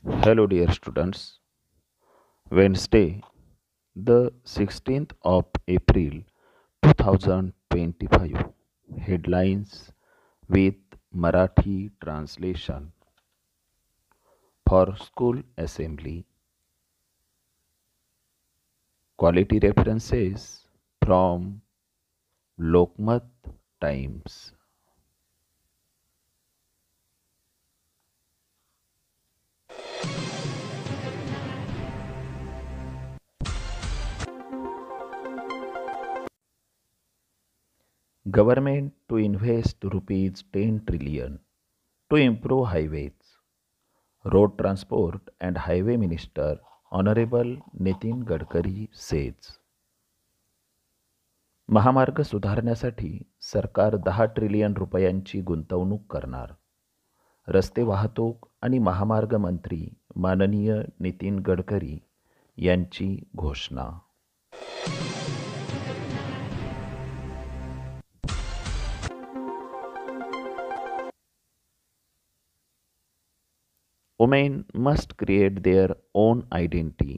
Hello, dear students. Wednesday, the 16th of April 2025. Headlines with Marathi translation for school assembly. Quality references from Lokmat Times. Government to invest rupees 10 trillion to improve highways. Road Transport and Highway Minister Honorable Nitin Gadkari says. महामार्ग सुधारण्यासाठी सरकार 10 trillion रुपयांची गुंतवणूक करणार. रस्ते वाहतूक आणि महामार्ग मंत्री माननीय नितीन गडकरी यांची घोषणा. Women must create their own identity,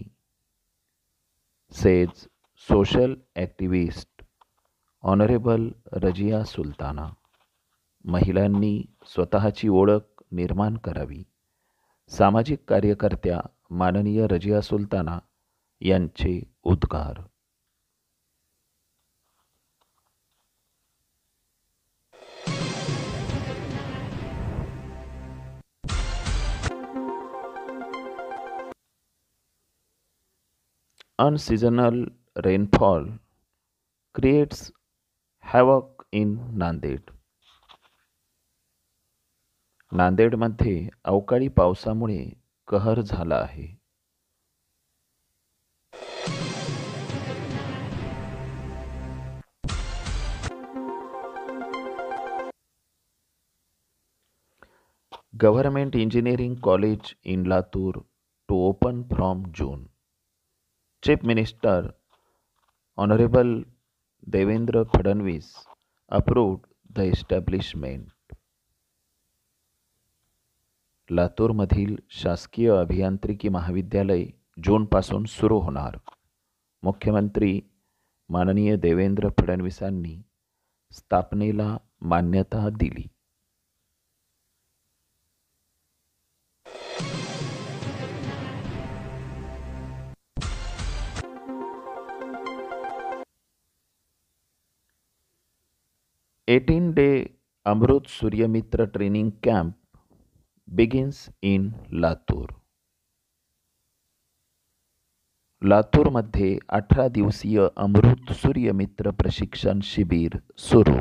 says social activist honourable Razia sultana. महिलांनी स्वतःची ओळख निर्माण करावी. सामाजिक कार्यकर्त्या माननीय रजिया सुलताना यांचे उद्गार. Unseasonal rainfall creates havoc in Nanded. नांदेडमध्ये अवकाळी पावसामुळे कहर झाला आहे. Government Engineering College in Latur to open from June. Chief Minister Honorable Devendra Fadnavis approved the establishment. लातूरमधील शासकीय अभियांत्रिकी महाविद्यालय जूनपासून सुरू होणार. मुख्यमंत्री माननीय देवेंद्र फडणवीसांनी स्थापनेला मान्यता दिली. $18-day Amrit Suryamitra training camp begins in Latur. लातूरमध्ये 18 दिवसीय अमृत सूर्यमित्र प्रशिक्षण शिबिर सुरू.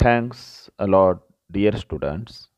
Thanks a lot, dear students.